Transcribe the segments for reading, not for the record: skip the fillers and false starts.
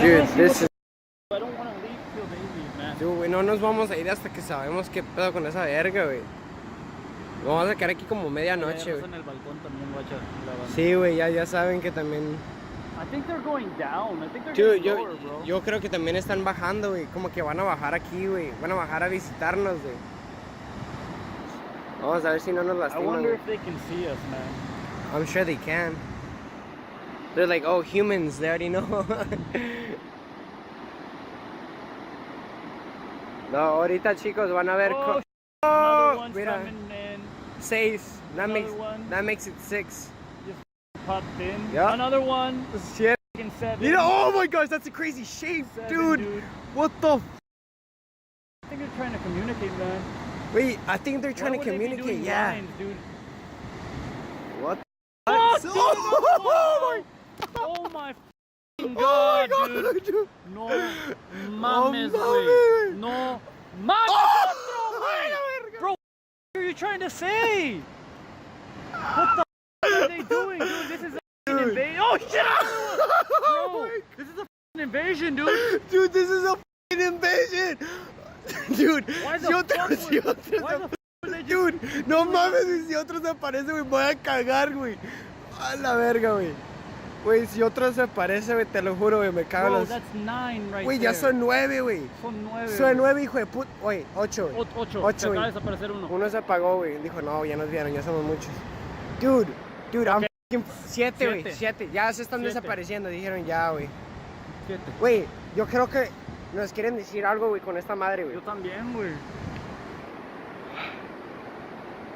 Dude, this is... I don't want to leave till they leave, man. Dude, güey, no nos vamos a ir hasta que sabemos qué pedo con esa verga, güey. Nos vamos a quedar aquí como medianoche, güey. En el balcón también, guacha, grabando. Sí, güey, ya saben que también... I think they're going down. I think they're Dude, getting lower, bro. yo creo que también están bajando, güey. Como que van a bajar aquí, güey. Van a bajar a visitarnos, güey. Vamos a ver si no nos I lastiman, wonder güey. if they can see us, man. I'm sure they can. They're like, oh, humans, they already know. No, ahorita chicos van a ver. Oh, Oh, another one's mira, coming in. 6. That Another makes one. it 6. Popped in. Yeah. Another one. Shit. Fucking 7. You know, oh my gosh, that's a crazy shape, 7, dude. What the? I think they're trying to communicate, man. Wait, I think they're trying Why to would they be communicate. doing Yeah. lines, dude? What? Oh, The? dude, Oh oh my my god, god, dude. No mames, mames. güey. No mames, Oh, güey. Bro, what are you trying to say? What the are they doing, dude? This is a Dude. invasion. Oh shit! Oh Bro, my this is a invasion, dude. Dude, this is a f***ing invasion! Dude, Why the si fuck otro, si would- otro why se- the fuck would they just Dude, no mames, si otro se aparece, güey, voy a cagar, güey. A la verga, güey. Güey, si otro se aparece, güey, te lo juro, güey, me cago en Bro, los... that's 9 right Güey, there. ya son 9, güey. Son 9. Son 9, hijo de puta. Oye, 8, güey. 8. Ocho, Acaba güey. de desaparecer uno. Uno se apagó, güey. Dijo, no, ya nos vieron, ya somos muchos. Dude, I'm f***ing 7, güey. 7. Ya se están 7. desapareciendo, dijeron ya, güey. 7. Güey, yo creo que nos quieren decir algo, güey, con esta madre, güey. Yo también, güey.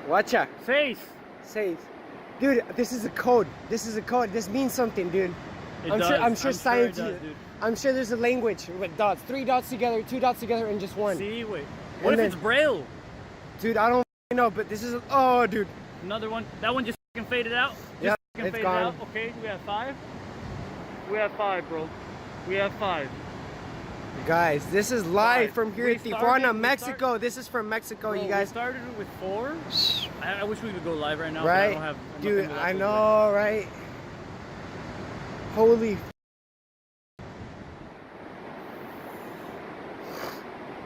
Guacha. 6. 6. Dude, this is a code. This is a code. This means something, dude. I'm sure science. It does, dude. I'm sure there's a language with dots. 3 dots together, 2 dots together, and just 1. See, wait. What if then- it's Braille? Dude, I don't know, but this is. Oh, dude. Another one. That one just fucking faded out. Just Yeah, fucking it's faded gone. out. Okay, we have 5. We have 5, bro. We have 5. Guys, this is live Guys, from here we in started- Tijuana, we Mexico. This is from Mexico, Bro, you we guys. started with 4. I wish we could go live right now. Right? But I don't have Dude, nothing I to know, right? Holy.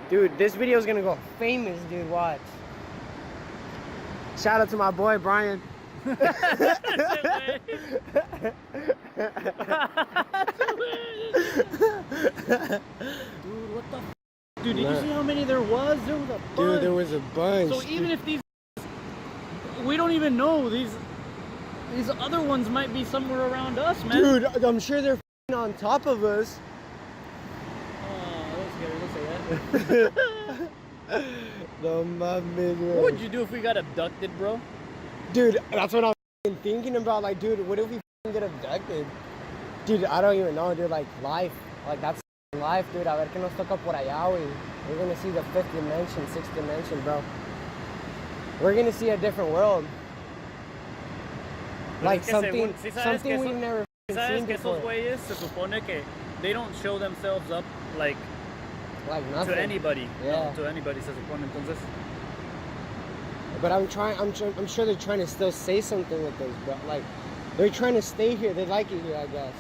Dude, this video is gonna go famous, dude. Watch. Shout out to my boy Brian. Dude, what the Dude, did you see how many there was? There was a bunch. Dude, there was a bunch. So even if these, we don't even know, these other ones might be somewhere around us, man. Dude, I'm sure they're f***ing on top of us. Oh, that's scary. Don't say that. No mames, What would you do if we got abducted, bro? Dude, that's what I'm f***ing thinking about. Like, dude, what if we f***ing get abducted? Dude, I don't even know, dude. Like, life. Like, that's f***ing life, dude. A ver qué nos toca por allá, güey. We're gonna see the 5th dimension, 6th dimension, bro. We're gonna see a different world. Like, something we've never f***ing ¿Sabes seen que before. esos güeyes se supone que they don't show themselves up like nothing. to anybody? Yeah. No, to anybody se supone. Entonces, But I'm sure they're trying to still say something with us, bro. Like, they're trying to stay here. They like it here, I guess.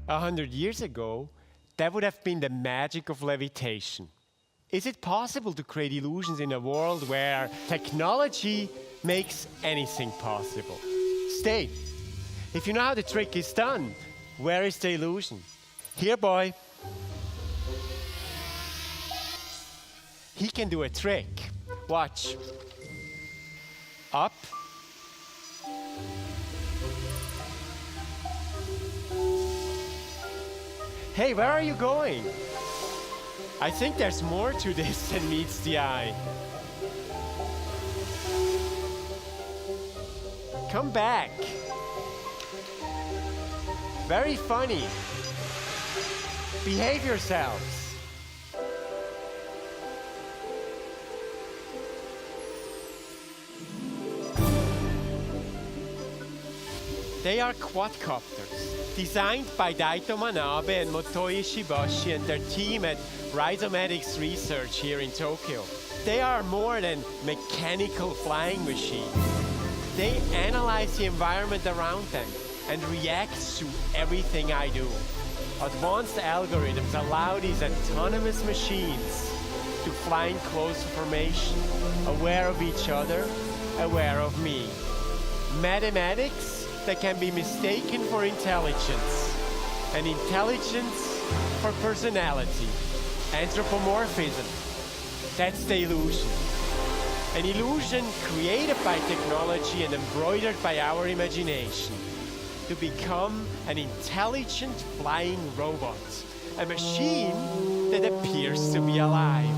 A 100 years ago, that would have been the magic of levitation. Is it possible to create illusions in a world where technology makes anything possible? Stay. If you know how the trick is done, where is the illusion? Here, boy. He can do a trick. Watch. Up. Hey, where are you going? I think there's more to this than meets the eye. Come back. Very funny. Behave yourselves. They are quadcopters, designed by Daito Manabe and Motoi Ishibashi and their team at Rhizomatics Research here in Tokyo. They are more than mechanical flying machines. They analyze the environment around them and react to everything I do. Advanced algorithms allow these autonomous machines to fly in close formation, aware of each other, aware of me. Mathematics that can be mistaken for intelligence, and intelligence for personality. Anthropomorphism, that's the illusion. An illusion created by technology and embroidered by our imagination to become an intelligent flying robot, a machine that appears to be alive.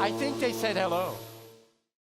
I think they said hello.